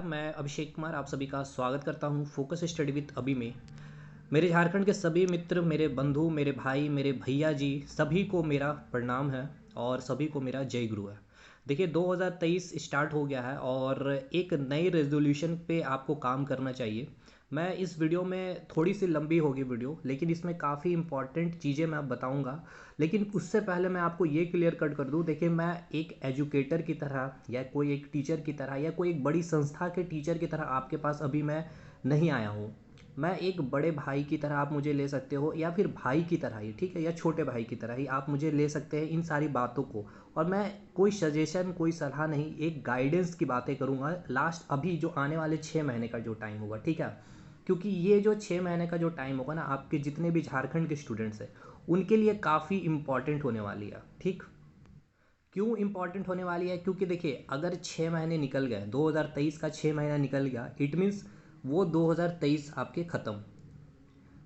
मैं अभिषेक कुमार आप सभी का स्वागत करता हूँ फोकस स्टडी विद अभी में। मेरे झारखंड के सभी मित्र, मेरे बंधु, मेरे भाई, मेरे भैया जी, सभी को मेरा प्रणाम है और सभी को मेरा जय गुरु है। देखिए 2023 स्टार्ट हो गया है और एक नई रेजोल्यूशन पे आपको काम करना चाहिए। मैं इस वीडियो में थोड़ी सी लंबी होगी वीडियो, लेकिन इसमें काफ़ी इंपॉर्टेंट चीज़ें मैं बताऊंगा। लेकिन उससे पहले मैं आपको ये क्लियर कट कर दूं, देखिए मैं एक एजुकेटर की तरह या कोई एक टीचर की तरह या कोई एक बड़ी संस्था के टीचर की तरह आपके पास अभी मैं नहीं आया हूँ। मैं एक बड़े भाई की तरह आप मुझे ले सकते हो, या फिर भाई की तरह ही, ठीक है, या छोटे भाई की तरह ही आप मुझे ले सकते हैं इन सारी बातों को। और मैं कोई सजेशन, कोई सलाह नहीं, एक गाइडेंस की बातें करूँगा लास्ट अभी जो आने वाले 6 महीने का जो टाइम होगा, ठीक है। क्योंकि ये जो 6 महीने का जो टाइम होगा ना, आपके जितने भी झारखंड के स्टूडेंट्स हैं उनके लिए काफ़ी इम्पॉर्टेंट होने वाली है, ठीक। क्यों इम्पॉर्टेंट होने वाली है? क्योंकि देखिए अगर 6 महीने निकल गए, 2023 का 6 महीना निकल गया, इट मीन्स वो 2023 आपके ख़त्म।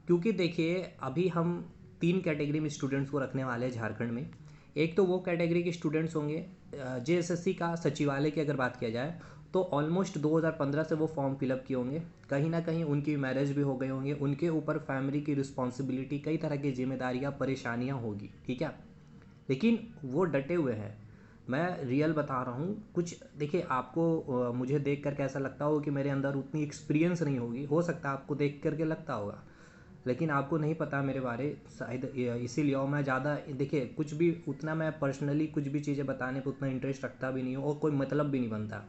क्योंकि देखिए अभी हम तीन कैटेगरी में स्टूडेंट्स को रखने वाले हैं झारखंड में। एक तो वो कैटेगरी के स्टूडेंट्स होंगे, जेएसएससी का सचिवालय की अगर बात किया जाए तो ऑलमोस्ट 2015 से वो फॉर्म फिलअप किए होंगे। कहीं ना कहीं उनकी मैरिज भी हो गई होंगे, उनके ऊपर फैमिली की रिस्पॉन्सिबिलिटी, कई तरह की जिम्मेदारियां, परेशानियां होगी, ठीक है। लेकिन वो डटे हुए हैं। मैं रियल बता रहा हूँ। कुछ देखिए आपको मुझे देख कर कैसा लगता हो कि मेरे अंदर उतनी एक्सपीरियंस नहीं होगी, हो सकता है आपको देख करके लगता होगा, लेकिन आपको नहीं पता मेरे बारे शायद, इसीलिए। और मैं ज़्यादा देखिए कुछ भी उतना मैं पर्सनली कुछ भी चीज़ें बताने पर उतना इंटरेस्ट रखता भी नहीं हूँ और कोई मतलब भी नहीं बनता।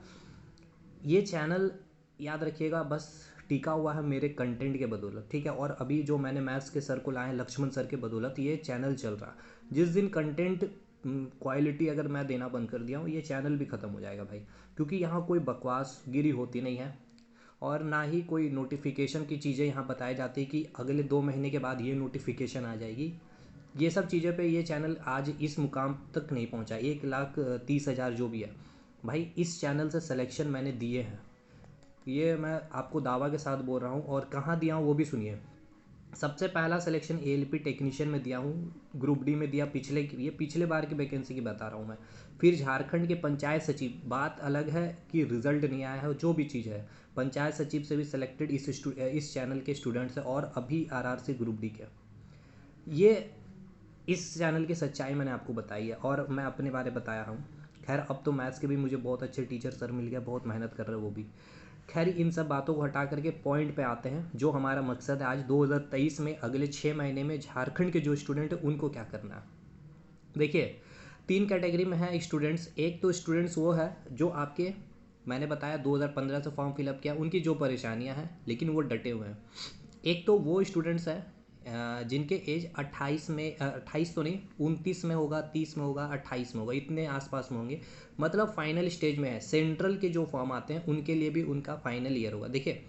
ये चैनल याद रखिएगा बस टिका हुआ है मेरे कंटेंट के बदौलत, ठीक है। और अभी जो मैंने मैथ्स के सर को लाए, लक्ष्मण सर के बदौलत ये चैनल चल रहा। जिस दिन कंटेंट क्वालिटी अगर मैं देना बंद कर दिया हूँ, ये चैनल भी ख़त्म हो जाएगा भाई। क्योंकि यहाँ कोई बकवास गिरी होती नहीं है और ना ही कोई नोटिफिकेशन की चीज़ें यहाँ बताई जाती कि अगले 2 महीने के बाद ये नोटिफिकेशन आ जाएगी। ये सब चीज़ें पे ये चैनल आज इस मुकाम तक नहीं पहुँचा, 1,30,000 जो भी है भाई, इस चैनल से सिलेक्शन मैंने दिए हैं। ये मैं आपको दावा के साथ बोल रहा हूँ। और कहाँ दिया हूँ वो भी सुनिए। सबसे पहला सिलेक्शन एएलपी टेक्नीशियन में दिया हूँ, ग्रुप डी में दिया, ये पिछले बार की वैकेंसी की बता रहा हूँ मैं। फिर झारखंड के पंचायत सचिव, बात अलग है कि रिजल्ट नहीं आया है, जो भी चीज़ है, पंचायत सचिव से भी सिलेक्टेड इस चैनल के स्टूडेंट्स हैं। और अभी आरआरसी ग्रुप डी के, ये इस चैनल की सच्चाई मैंने आपको बताई है और मैं अपने बारे बताया हूँ। खैर अब तो मैथ्स के भी मुझे बहुत अच्छे टीचर सर मिल गया, बहुत मेहनत कर रहे हैं वो भी। खैर इन सब बातों को हटा करके पॉइंट पे आते हैं, जो हमारा मकसद है आज 2023 में अगले 6 महीने में झारखंड के जो स्टूडेंट हैं उनको क्या करना है। देखिए तीन कैटेगरी में है स्टूडेंट्स। एक तो स्टूडेंट्स वो है जो आपके, मैंने बताया 2015 से फॉर्म फिलअप किया, उनकी जो परेशानियां हैं लेकिन वो डटे हुए हैं। एक तो वो स्टूडेंट्स हैं जिनके एज 28 में, 28 तो नहीं, 29 में होगा, 30 में होगा, 28 में होगा, इतने आसपास में होंगे। मतलब फाइनल स्टेज में है। सेंट्रल के जो फॉर्म आते हैं उनके लिए भी उनका फाइनल ईयर होगा। देखिए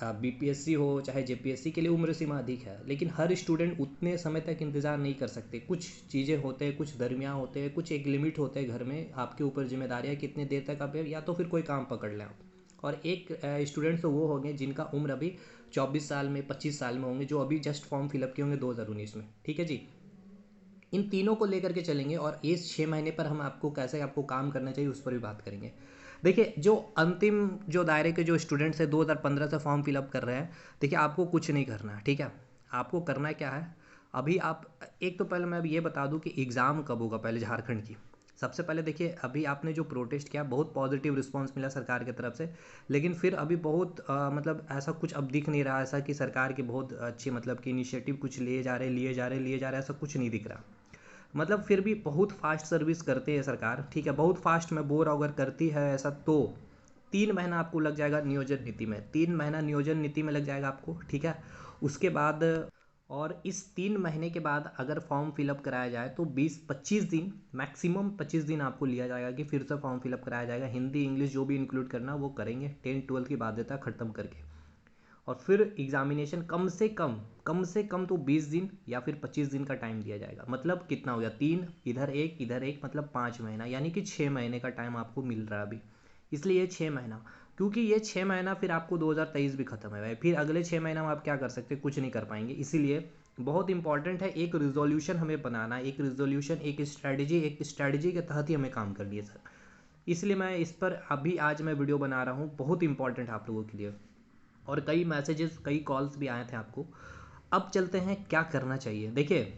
बीपीएससी हो चाहे जेपीएससी के लिए उम्र सीमा अधिक है, लेकिन हर स्टूडेंट उतने समय तक इंतज़ार नहीं कर सकते। कुछ चीज़ें होते हैं, कुछ दरमियान होते हैं, कुछ एक लिमिट होते हैं घर में, आपके ऊपर जिम्मेदारियाँ कितने देर तक आप, या तो फिर कोई काम पकड़ लें आप। और एक स्टूडेंट्स तो वो होंगे जिनका उम्र अभी 24 साल में, 25 साल में होंगे, जो अभी जस्ट फॉर्म फिलअप किए होंगे 2019 में, ठीक है जी। इन तीनों को लेकर के चलेंगे और इस 6 महीने पर हम आपको कैसे आपको काम करना चाहिए उस पर भी बात करेंगे। देखिए जो अंतिम जो दायरे के जो स्टूडेंट्स हैं 2015 से फॉर्म फिलअप कर रहे हैं, देखिए आपको कुछ नहीं करना है, ठीक है। आपको करना क्या है, अभी आप, एक तो पहले मैं अभी ये बता दूं कि एग्ज़ाम कब होगा पहले झारखंड की। सबसे पहले देखिए अभी आपने जो प्रोटेस्ट किया बहुत पॉजिटिव रिस्पांस मिला सरकार की तरफ से, लेकिन फिर अभी बहुत मतलब ऐसा कुछ अब दिख नहीं रहा, ऐसा कि सरकार की बहुत अच्छी मतलब कि इनिशिएटिव कुछ लिए जा रहे, ऐसा कुछ नहीं दिख रहा। मतलब फिर भी बहुत फास्ट सर्विस करते हैं सरकार, ठीक है, बहुत फास्ट। मैं बोल रहा हूँ अगर करती है ऐसा तो 3 महीना आपको लग जाएगा नियोजन नीति में, 3 महीना नियोजन नीति में लग जाएगा आपको, ठीक है। उसके बाद, और इस 3 महीने के बाद अगर फॉर्म फिलअप कराया जाए तो 20-25 दिन, मैक्सिमम 25 दिन आपको लिया जाएगा कि फिर से फॉर्म फिलअप कराया जाएगा। हिंदी इंग्लिश जो भी इंक्लूड करना वो करेंगे, 10-12 की बाध्यता खत्म करके। और फिर एग्जामिनेशन कम से कम तो 20 दिन या फिर 25 दिन का टाइम दिया जाएगा। मतलब कितना हो गया, 3 इधर एक मतलब 5 महीना, यानी कि 6 महीने का टाइम आपको मिल रहा है अभी। इसलिए ये 6 महीना, क्योंकि ये 6 महीना फिर आपको 2023 भी खत्म है भाई, फिर अगले 6 महीना में आप क्या कर सकते हैं, कुछ नहीं कर पाएंगे। इसीलिए बहुत इंपॉर्टेंट है एक रिजोल्यूशन हमें बनाना, एक रिजोल्यूशन, एक स्ट्रैटेजी के तहत ही हमें काम करनी है सर। इसलिए मैं इस पर अभी आज मैं वीडियो बना रहा हूँ, बहुत इंपॉर्टेंट आप लोगों के लिए। और कई मैसेजेस कई कॉल्स भी आए थे आपको। अब चलते हैं क्या करना चाहिए। देखिए,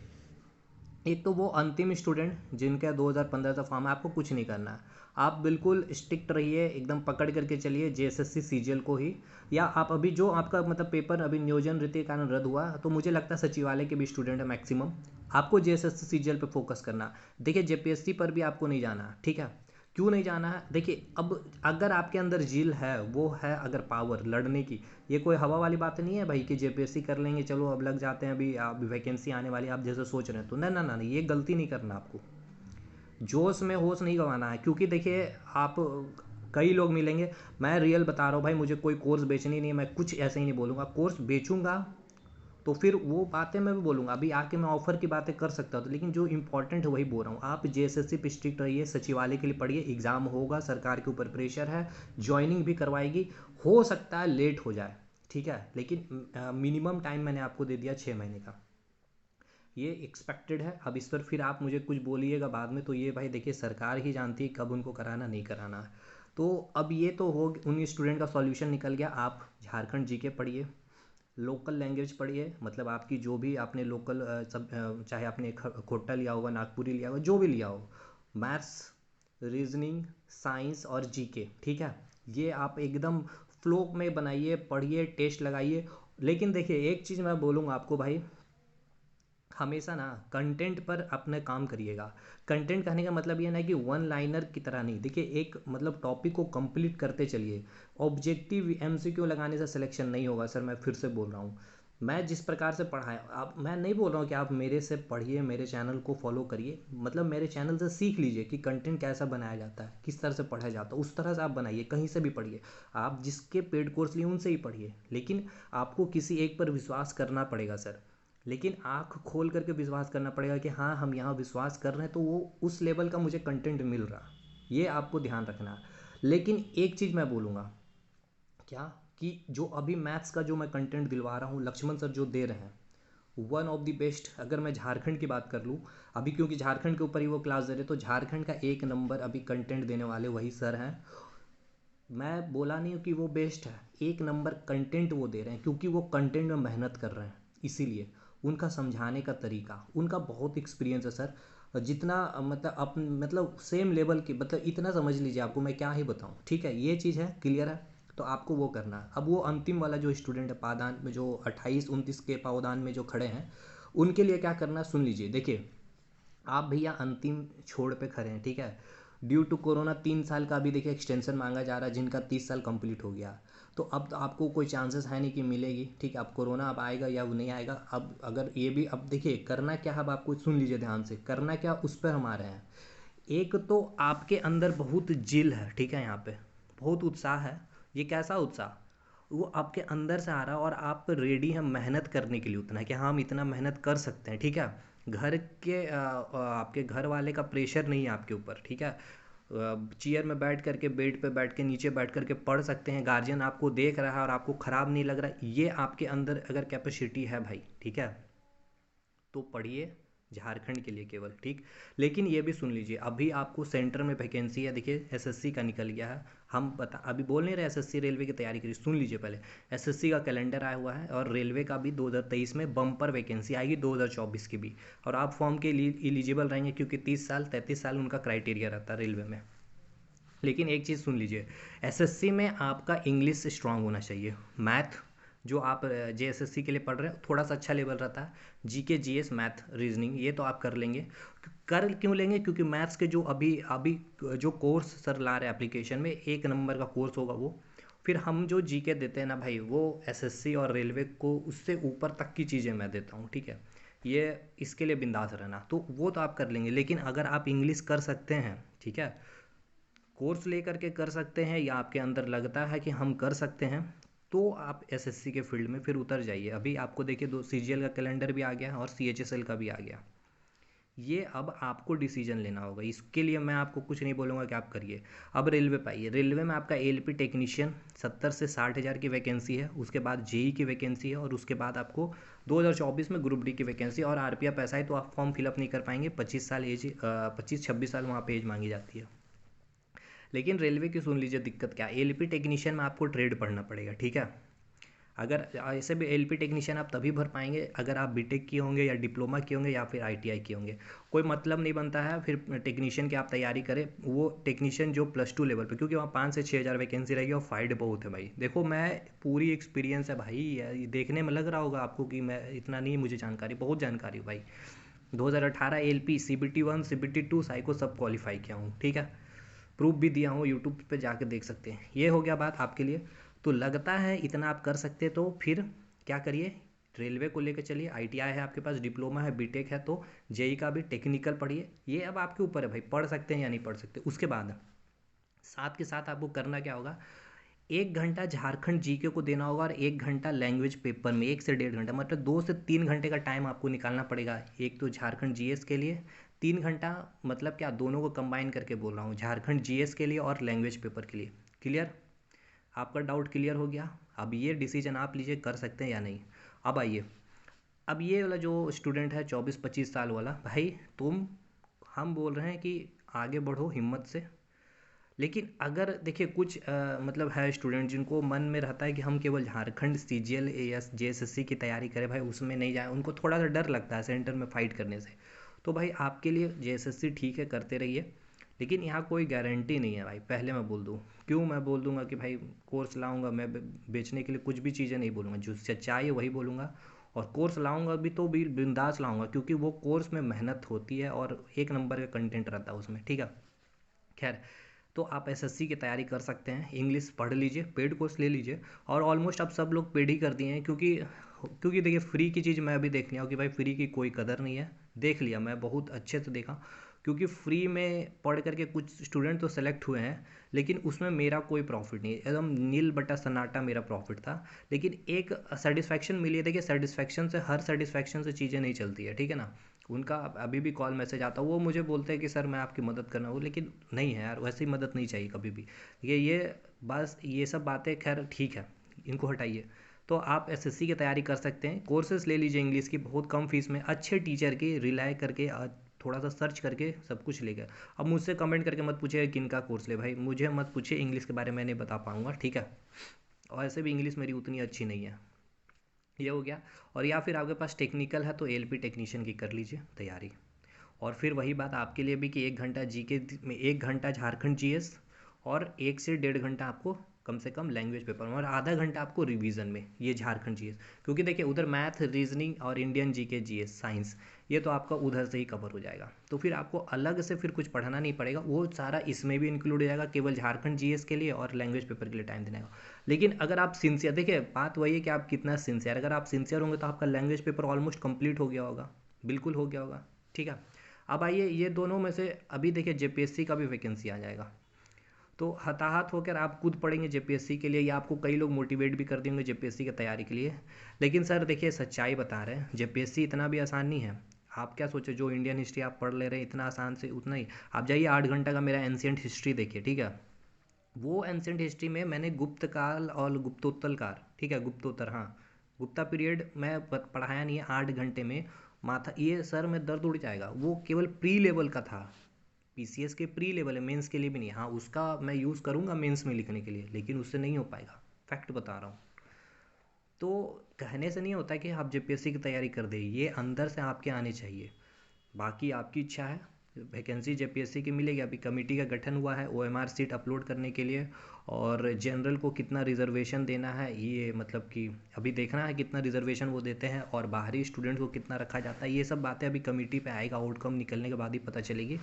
एक तो वो अंतिम स्टूडेंट जिनका 2015 का फॉर्म है, आपको कुछ नहीं करना है। आप बिल्कुल स्ट्रिक्ट रहिए, एकदम पकड़ करके चलिए जेएसएससी सीजीएल को ही। या आप अभी जो आपका मतलब पेपर अभी नियोजन रीति के कारण रद्द हुआ, तो मुझे लगता है सचिवालय के भी स्टूडेंट है मैक्सिमम। आपको जेएसएससी सीजीएल पे फोकस करना। देखिए, जेपीएससी पर भी आपको नहीं जाना है, ठीक है। क्यों नहीं जाना है? देखिए, अब अगर आपके अंदर जील है, वो है अगर पावर लड़ने की, ये कोई हवा वाली बात नहीं है भाई कि जेपीएससी कर लेंगे, चलो अब लग जाते हैं, अभी वैकेंसी आने वाली है, आप जैसे सोच रहे हैं। तो ना ना ना, ये गलती नहीं करना आपको। जोश में होश नहीं गंवाना है, क्योंकि देखिए आप, कई लोग मिलेंगे। मैं रियल बता रहा हूँ भाई, मुझे कोई कोर्स बेचनी नहीं है, मैं कुछ ऐसे ही नहीं बोलूँगा। कोर्स बेचूंगा तो फिर वो बातें मैं भी बोलूँगा। अभी आके मैं ऑफर की बातें कर सकता हूँ, लेकिन जो इंपॉर्टेंट है वही बोल रहा हूँ। आप जेएसएससी पे स्ट्रिक्ट रहिए, सचिवालय के लिए पढ़िए, एग्जाम होगा, सरकार के ऊपर प्रेशर है, ज्वाइनिंग भी करवाएगी, हो सकता है लेट हो जाए, ठीक है, लेकिन मिनिमम टाइम मैंने आपको दे दिया 6 महीने का, ये एक्सपेक्टेड है। अब इस पर फिर आप मुझे कुछ बोलिएगा बाद में, तो ये भाई देखिए सरकार ही जानती है कब उनको कराना नहीं कराना है। तो अब ये तो हो, उन स्टूडेंट का सॉल्यूशन निकल गया। आप झारखंड जीके पढ़िए, लोकल लैंग्वेज पढ़िए, मतलब आपकी जो भी आपने लोकल सब, चाहे आपने खोट्टा लिया होगा, नागपुरी लिया होगा, जो भी लिया हो, मैथ्स, रीजनिंग, साइंस और जीके, ठीक है। ये आप एकदम फ्लो में बनाइए, पढ़िए, टेस्ट लगाइए। लेकिन देखिए, एक चीज़ मैं बोलूँगा आपको भाई, हमेशा ना कंटेंट पर अपने काम करिएगा। कंटेंट कहने का मतलब ये ना कि वन लाइनर की तरह नहीं। देखिए, एक मतलब टॉपिक को कंप्लीट करते चलिए। ऑब्जेक्टिव एमसीक्यू लगाने से सिलेक्शन नहीं होगा सर, मैं फिर से बोल रहा हूँ। मैं जिस प्रकार से पढ़ाया, आप, मैं नहीं बोल रहा हूँ कि आप मेरे से पढ़िए, मेरे चैनल को फॉलो करिए, मतलब मेरे चैनल से सीख लीजिए कि कंटेंट कैसा बनाया जाता है, किस तरह से पढ़ा जाता है, उस तरह से आप बनाइए, कहीं से भी पढ़िए। आप जिसके पेड कोर्स लिए उनसे ही पढ़िए, लेकिन आपको किसी एक पर विश्वास करना पड़ेगा सर। लेकिन आँख खोल करके विश्वास करना पड़ेगा कि हाँ, हम यहाँ विश्वास कर रहे हैं तो वो उस लेवल का मुझे कंटेंट मिल रहा, ये आपको ध्यान रखना है। लेकिन एक चीज़ मैं बोलूँगा, क्या, कि जो अभी मैथ्स का जो मैं कंटेंट दिलवा रहा हूँ, लक्ष्मण सर जो दे रहे हैं, वन ऑफ द बेस्ट। अगर मैं झारखंड की बात कर लूँ, अभी क्योंकि झारखंड के ऊपर ही वो क्लास दे रहे, तो झारखंड का एक नंबर अभी कंटेंट देने वाले वही सर हैं। मैं बोला नहीं हूँ कि वो बेस्ट है, एक नंबर कंटेंट वो दे रहे हैं, क्योंकि वो कंटेंट में मेहनत कर रहे हैं, इसीलिए। उनका समझाने का तरीका, उनका बहुत एक्सपीरियंस है सर। जितना मतलब मतलब सेम लेवल की, मतलब इतना समझ लीजिए, आपको मैं क्या ही बताऊँ, ठीक है। ये चीज़ है, क्लियर है। तो आपको वो करना है। अब वो अंतिम वाला जो स्टूडेंट है पादान में, जो 28-29 के पावदान में जो खड़े हैं, उनके लिए क्या करना है सुन लीजिए। देखिए, आप भैया अंतिम छोड़ पे खड़े हैं, ठीक है। ड्यू टू कोरोना 3 साल का अभी देखिए एक्सटेंशन मांगा जा रहा है, जिनका 30 साल कंप्लीट हो गया। तो अब तो आपको कोई चांसेस है नहीं कि मिलेगी, ठीक है। अब कोरोना अब आएगा या वो नहीं आएगा, अब अगर ये भी, अब देखिए करना क्या है, अब आपको सुन लीजिए ध्यान से, करना क्या उस पर हम आ रहे हैं। एक तो आपके अंदर बहुत जिल है, ठीक है, यहाँ पे बहुत उत्साह है। ये कैसा उत्साह, वो आपके अंदर से आ रहा है, और आप रेडी हैं मेहनत करने के लिए उतना, कि हाँ हम इतना मेहनत कर सकते हैं, ठीक है। घर के आपके घर वाले का प्रेशर नहीं है आपके ऊपर, ठीक है। चेयर में बैठ करके, बेड पे बैठ के, नीचे बैठ करके पढ़ सकते हैं, गार्जियन आपको देख रहा है और आपको ख़राब नहीं लग रहा, ये आपके अंदर अगर कैपेसिटी है भाई, ठीक है, तो पढ़िए झारखंड के लिए केवल, ठीक। लेकिन ये भी सुन लीजिए, अभी आपको सेंटर में वैकेंसी है, देखिए एसएससी का निकल गया है। हम बता अभी बोल नहीं रहे एसएससी रेलवे की तैयारी करिए, सुन लीजिए पहले। एसएससी का कैलेंडर आया हुआ है, और रेलवे का भी 2023 में बम्पर वैकेंसी आएगी, 2024 की भी। और आप फॉर्म के लिए एलिजिबल रहेंगे, क्योंकि 30 साल 33 साल उनका क्राइटेरिया रहता है रेलवे में। लेकिन एक चीज़ सुन लीजिए, एसएससी में आपका इंग्लिश स्ट्रांग होना चाहिए। मैथ जो आप जेएसएससी के लिए पढ़ रहे हैं, थोड़ा सा अच्छा लेवल रहता है। जीके, जीएस, मैथ, रीजनिंग, ये तो आप कर लेंगे। कर क्यों लेंगे? क्योंकि मैथ्स के जो अभी अभी जो कोर्स सर ला रहे हैं एप्लीकेशन में, एक नंबर का कोर्स होगा वो। फिर हम जो जीके देते हैं ना भाई, वो एसएससी और रेलवे को उससे ऊपर तक की चीज़ें मैं देता हूँ, ठीक है। ये इसके लिए बिंदास रहना, तो वो तो आप कर लेंगे। लेकिन अगर आप इंग्लिश कर सकते हैं, ठीक है, कोर्स लेकर के कर सकते हैं, या आपके अंदर लगता है कि हम कर सकते हैं, तो आप एसएससी के फील्ड में फिर उतर जाइए। अभी आपको देखिए, दो सीजीएल का कैलेंडर भी आ गया और सीएचएसएल का भी आ गया। ये अब आपको डिसीजन लेना होगा, इसके लिए मैं आपको कुछ नहीं बोलूँगा कि आप करिए। अब रेलवे पाइए, रेलवे में आपका एलपी टेक्नीशियन 70 से 60 हज़ार की वैकेंसी है, उसके बाद जेई की वैकेंसी है, और उसके बाद आपको 2024 में ग्रुप डी की वैकेंसी। और आरपीएफ ऐसा है तो आप फॉर्म फिलअप नहीं कर पाएंगे, 25 साल एज, 25-26 साल वहाँ पे एज मांगी जाती है। लेकिन रेलवे की सुन लीजिए दिक्कत क्या है, एलपी टेक्नीशियन में आपको ट्रेड पढ़ना पड़ेगा, ठीक है। अगर ऐसे भी एलपी टेक्नीशियन आप तभी भर पाएंगे अगर आप बीटेक किए होंगे या डिप्लोमा किए होंगे या फिर आईटीआई किए होंगे। कोई मतलब नहीं बनता है फिर टेक्नीशियन की आप तैयारी करें, वो टेक्नीशियन जो +2 लेवल पे, क्योंकि वहाँ 5 से 6 हज़ार वैकेंसी रहेगी और फाइड बहुत है भाई। देखो मैं पूरी एक्सपीरियंस है भाई, ये देखने में लग रहा होगा आपको कि मैं इतना नहीं, मुझे जानकारी बहुत जानकारी है भाई। 2018 एलपी CBT 1 CBT 2 साइको सब क्वालिफाई किया हूँ, ठीक है। प्रूफ भी दिया हूँ, यूट्यूब पे जाकर देख सकते हैं। ये हो गया बात आपके लिए। तो लगता है इतना आप कर सकते, तो फिर क्या करिए, रेलवे को लेकर चलिए। आईटीआई है आपके पास, डिप्लोमा है, बीटेक है, तो जेई का भी टेक्निकल पढ़िए। ये अब आपके ऊपर है भाई, पढ़ सकते हैं या नहीं पढ़ सकते। उसके बाद साथ के साथ आपको करना क्या होगा, 1 घंटा झारखंड जीके को देना होगा और 1 घंटा लैंग्वेज पेपर में, 1 से 1.5 घंटा, मतलब 2 से 3 घंटे का टाइम आपको निकालना पड़ेगा। एक तो झारखंड जीएस के लिए 3 घंटा, मतलब क्या, दोनों को कंबाइन करके बोल रहा हूँ, झारखंड जीएस के लिए और लैंग्वेज पेपर के लिए। क्लियर? आपका डाउट क्लियर हो गया। अब ये डिसीजन आप लीजिए, कर सकते हैं या नहीं। अब आइए, अब ये वाला जो स्टूडेंट है 24-25 साल वाला भाई, तुम, हम बोल रहे हैं कि आगे बढ़ो हिम्मत से। लेकिन अगर देखिए कुछ मतलब है स्टूडेंट जिनको मन में रहता है कि हम केवल झारखंड सीजीएल या जेएसएससी की तैयारी करें भाई, उसमें नहीं जाए, उनको थोड़ा सा डर लगता है सेंटर में फाइट करने से। तो भाई आपके लिए जेएसएससी ठीक है, करते रहिए, लेकिन यहाँ कोई गारंटी नहीं है भाई, पहले मैं बोल दूँ। क्यों मैं बोल दूंगा कि भाई कोर्स लाऊंगा मैं, बेचने के लिए कुछ भी चीज़ें नहीं बोलूँगा, जो सच्चाई है वही बोलूँगा। और कोर्स लाऊंगा भी तो भी बिंदास लाऊंगा, क्योंकि वो कोर्स में मेहनत होती है और एक नंबर का कंटेंट रहता है उसमें, ठीक है। खैर, तो आप एसएससी की तैयारी कर सकते हैं, इंग्लिश पढ़ लीजिए, पेड कोर्स ले लीजिए। और ऑलमोस्ट अब सब लोग पेड ही कर दिए हैं, क्योंकि क्योंकि देखिए फ्री की चीज़ मैं अभी देख लिया हूँ कि भाई फ्री की कोई कदर नहीं है। देख लिया, मैं बहुत अच्छे से देखा, क्योंकि फ्री में पढ़ करके कुछ स्टूडेंट तो सेलेक्ट हुए हैं, लेकिन उसमें मेरा कोई प्रॉफिट नहीं, एकदम नील बटा सन्नाटा मेरा प्रॉफिट था। लेकिन एक सेटिस्फैक्शन मिली है। देखिए सेटिस्फैक्शन से, हर सेटिस्फैक्शन से चीज़ें नहीं चलती है, ठीक है ना। उनका अभी भी कॉल मैसेज आता है, वो मुझे बोलते हैं कि सर मैं आपकी मदद करना हूँ, लेकिन नहीं है यार, वैसी मदद नहीं चाहिए कभी भी। ये बस ये सब बातें खैर ठीक है, इनको हटाइए। तो आप एसएससी की तैयारी कर सकते हैं, कोर्सेज ले लीजिए इंग्लिश की, बहुत कम फीस में, अच्छे टीचर की रिलाई करके, थोड़ा सा सर्च करके सब कुछ ले गए। अब मुझसे कमेंट करके मत पूछिए किन का कोर्स ले भाई, मुझे मत पूछिए, इंग्लिश के बारे में नहीं बता पाऊँगा, ठीक है। और ऐसे भी इंग्लिश मेरी उतनी अच्छी नहीं है। ये हो गया। और या फिर आपके पास टेक्निकल है तो एलपी टेक्नीशियन की कर लीजिए तैयारी। और फिर वही बात आपके लिए भी कि 1 घंटा जीके में, 1 घंटा झारखंड जीएस, और 1 से 1.5 घंटा आपको कम से कम लैंग्वेज पेपर में, और आधा घंटा आपको रिवीजन में, ये झारखंड जीएस। क्योंकि देखिए उधर मैथ, रीजनिंग और इंडियन जीके जीएस साइंस, ये तो आपका उधर से ही कवर हो जाएगा। तो फिर आपको अलग से फिर कुछ पढ़ना नहीं पड़ेगा, वो सारा इसमें भी इंक्लूड हो जाएगा, केवल झारखंड जीएस के लिए और लैंग्वेज पेपर के लिए टाइम देना होगा। लेकिन अगर आप सिंसियर, देखिए बात वही है कि आप कितना सिंसियर, अगर आप सिंसियर होंगे तो आपका लैंग्वेज पेपर ऑलमोस्ट कंप्लीट हो गया होगा, बिल्कुल हो गया होगा, ठीक है। अब आइए, ये दोनों में से अभी देखिए जेपीएससी का भी वैकेंसी आ जाएगा, तो हताहत होकर आप खुद पढ़ेंगे जेपीएससी के लिए, या आपको कई लोग मोटिवेट भी कर देंगे जेपीएससी की तैयारी के लिए। लेकिन सर देखिए सच्चाई बता रहे हैं, जेपीएससी इतना भी आसान नहीं है। आप क्या सोचे, जो इंडियन हिस्ट्री आप पढ़ ले रहे हैं इतना आसान से, उतना ही। आप जाइए 8 घंटा का मेरा एंशियंट हिस्ट्री देखिए, ठीक है। वो एंशियंट हिस्ट्री में मैंने गुप्त काल और गुप्तोत्तर काल, ठीक है, गुप्तोत्तर, हाँ, गुप्ता पीरियड मैं पढ़ाया नहीं है 8 घंटे में। माथा ये सर में दर्द उड़ जाएगा, वो केवल प्री लेवल का था, पीसीएस के प्री लेवल है, मेंस के लिए भी नहीं। हाँ उसका मैं यूज़ करूँगा मेंस में लिखने के लिए, लेकिन उससे नहीं हो पाएगा, फैक्ट बता रहा हूँ। तो कहने से नहीं होता कि आप जेपीएससी की तैयारी कर दें, ये अंदर से आपके आने चाहिए। बाकी आपकी इच्छा है, वैकेंसी जेपीएससी की मिलेगी। अभी कमेटी का गठन हुआ है ओएमआर सीट अपलोड करने के लिए, और जनरल को कितना रिजर्वेशन देना है, ये मतलब कि अभी देखना है कितना रिजर्वेशन वो देते हैं, और बाहरी स्टूडेंट्स को कितना रखा जाता है। ये सब बातें अभी कमेटी पे आएगा, आउटकम निकलने के बाद ही पता चलेगी।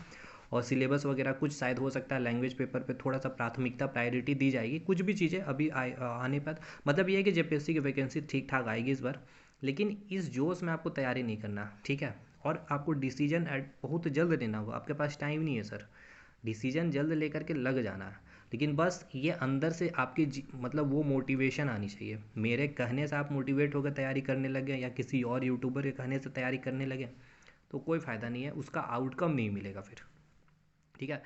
और सिलेबस वगैरह कुछ शायद हो सकता है लैंग्वेज पेपर पे थोड़ा सा प्राथमिकता, प्रायोरिटी दी जाएगी, कुछ भी चीज़ें अभी आने पर। मतलब ये है कि जेपीएससी की वैकेंसी ठीक ठाक आएगी इस बार, लेकिन इस जोश में आपको तैयारी नहीं करना, ठीक है। और आपको डिसीजन बहुत जल्द लेना होगा, आपके पास टाइम नहीं है सर। डिसीजन जल्द लेकर के लग जाना है, लेकिन बस ये अंदर से आपकी मतलब वो मोटिवेशन आनी चाहिए। मेरे कहने से आप मोटिवेट होकर तैयारी करने लगे, या किसी और यूट्यूबर के कहने से तैयारी करने लगे, तो कोई फ़ायदा नहीं है, उसका आउटकम नहीं मिलेगा फिर, ठीक है।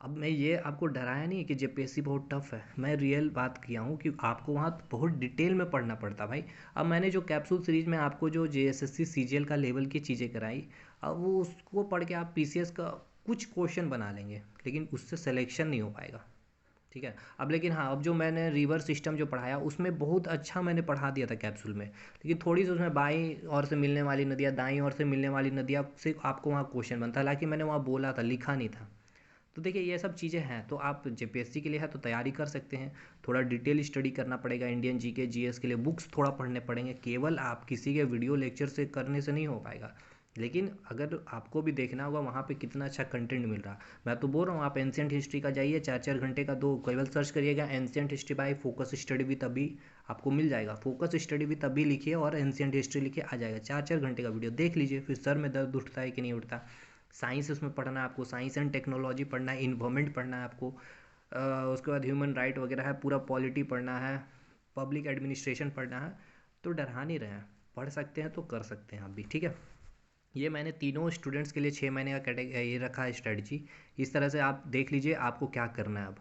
अब मैं ये आपको डराया नहीं कि जेपीएससी बहुत टफ है, मैं रियल बात किया हूँ कि आपको वहाँ बहुत डिटेल में पढ़ना पड़ता भाई। अब मैंने जो कैप्सूल सीरीज में आपको जो जेएसएससी सीजीएल का लेवल की चीज़ें कराई, अब वो उसको पढ़ के आप पीसीएस का कुछ क्वेश्चन बना लेंगे, लेकिन उससे सिलेक्शन नहीं हो पाएगा, ठीक है। अब लेकिन हाँ, अब जो मैंने रिवर सिस्टम जो पढ़ाया उसमें बहुत अच्छा मैंने पढ़ा दिया था कैप्सूल में, लेकिन थोड़ी सी उसमें बाईं ओर से मिलने वाली नदियाँ, दाईं ओर से मिलने वाली नदियाँ से आपको वहाँ क्वेश्चन बनता, हालांकि मैंने वहाँ बोला था, लिखा नहीं था। तो देखिए ये सब चीज़ें हैं, तो आप जेपीएससी के लिए है तो तैयारी कर सकते हैं। थोड़ा डिटेल स्टडी करना पड़ेगा, इंडियन जीके जीएस के लिए बुक्स थोड़ा पढ़ने पड़ेंगे, केवल आप किसी के वीडियो लेक्चर से करने से नहीं हो पाएगा। लेकिन अगर आपको भी देखना होगा वहाँ पे कितना अच्छा कंटेंट मिल रहा। मैं तो बोल रहा हूँ आप एंशियंट हिस्ट्री का जाइए, 4 4 घंटे का, दो केवल सर्च करिएगा ancient history by focus study with अभी, आपको मिल जाएगा। फोकस स्टडी विद अभी लिखिए और एंशियंट हिस्ट्री लिखिए, आ जाएगा। 4 4 घंटे का वीडियो देख लीजिए, फिर सर में दर्द उठता है कि नहीं उठता। साइंस उसमें पढ़ना है आपको, साइंस एंड टेक्नोलॉजी पढ़ना है, इन्वायरमेंट पढ़ना है आपको, उसके बाद ह्यूमन राइट वगैरह है, पूरा पॉलिटी पढ़ना है, पब्लिक एडमिनिस्ट्रेशन पढ़ना है। तो डरा नहीं रहे हैं, पढ़ सकते हैं तो कर सकते हैं आप भी, ठीक है। ये मैंने तीनों स्टूडेंट्स के लिए 6 महीने का ये रखा है स्ट्रेटजी। इस तरह से आप देख लीजिए आपको क्या करना है अब।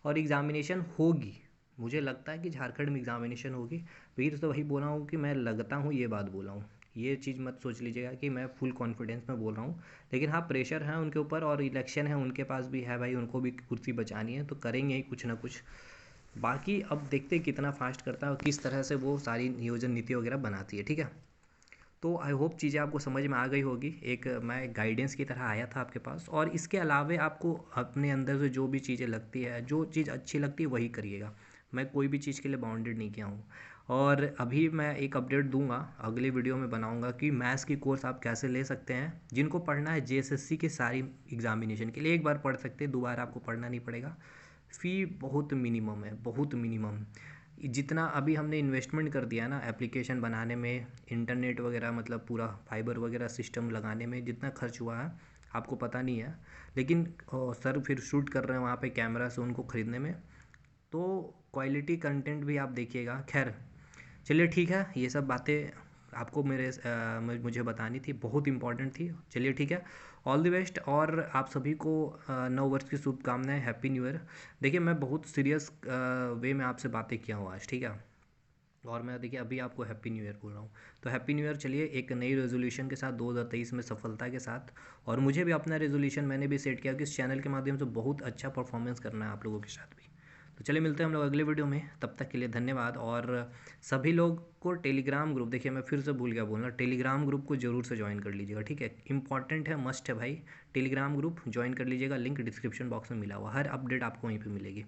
और एग्ज़ामिनेशन होगी, मुझे लगता है कि झारखंड में एग्ज़ामिनेशन होगी। फिर तो वही बोला हूँ कि मैं लगता हूँ, ये बात बोला हूँ। ये चीज़ मत सोच लीजिएगा कि मैं फुल कॉन्फिडेंस में बोल रहा हूँ। लेकिन हाँ, प्रेशर है उनके ऊपर और इलेक्शन है उनके पास भी है भाई, उनको भी कुर्सी बचानी है, तो करेंगे ही कुछ ना कुछ। बाकी अब देखते हैं कितना फास्ट करता है और किस तरह से वो सारी नियोजन नीति वगैरह बनाती है, ठीक है। तो आई होप चीज़ें आपको समझ में आ गई होगी। एक मैं गाइडेंस की तरह आया था आपके पास, और इसके अलावे आपको अपने अंदर से जो भी चीज़ें लगती है, जो चीज़ अच्छी लगती है वही करिएगा। मैं कोई भी चीज़ के लिए बाउंडेड नहीं किया हूँ। और अभी मैं एक अपडेट दूंगा, अगले वीडियो में बनाऊंगा कि मैथ्स की कोर्स आप कैसे ले सकते हैं। जिनको पढ़ना है जेएसएससी के सारी एग्जामिनेशन के लिए एक बार पढ़ सकते हैं, दोबारा आपको पढ़ना नहीं पड़ेगा। फ़ी बहुत मिनिमम है, बहुत मिनिमम। जितना अभी हमने इन्वेस्टमेंट कर दिया है ना एप्लीकेशन बनाने में, इंटरनेट वगैरह मतलब पूरा फाइबर वगैरह सिस्टम लगाने में, जितना खर्च हुआ है आपको पता नहीं है। लेकिन सर फिर शूट कर रहे हैं वहाँ पे कैमरा से उनको ख़रीदने में, तो क्वालिटी कंटेंट भी आप देखिएगा। खैर चलिए ठीक है, ये सब बातें आपको मुझे बतानी थी, बहुत इंपॉर्टेंट थी। चलिए ठीक है, ऑल द बेस्ट, और आप सभी को नव वर्ष की शुभकामनाएं, हैप्पी न्यू ईयर। देखिए मैं बहुत सीरियस वे में आपसे बातें किया हूँ आज, ठीक है। और मैं देखिए अभी आपको हैप्पी न्यू ईयर बोल रहा हूँ, तो हैप्पी न्यू ईयर। चलिए एक नई रेजोल्यूशन के साथ 2023 में सफलता के साथ। और मुझे भी अपना रेजोल्यूशन मैंने भी सेट किया कि इस चैनल के माध्यम से बहुत अच्छा परफॉर्मेंस करना है आप लोगों के साथ भी। तो चलिए मिलते हैं हम लोग अगले वीडियो में, तब तक के लिए धन्यवाद। और सभी लोग को टेलीग्राम ग्रुप, देखिए मैं फिर से भूल गया बोलना, टेलीग्राम ग्रुप को जरूर से ज्वाइन कर लीजिएगा, ठीक है। इंपॉर्टेंट है, मस्ट है भाई। टेलीग्राम ग्रुप ज्वाइन कर लीजिएगा, लिंक डिस्क्रिप्शन बॉक्स में मिला हुआ, हर अपडेट आपको वहीं पर मिलेगी।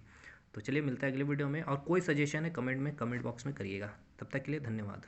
तो चलिए मिलता है अगले वीडियो में, और कोई सजेशन है कमेंट बॉक्स में करिएगा। तब तक के लिए धन्यवाद।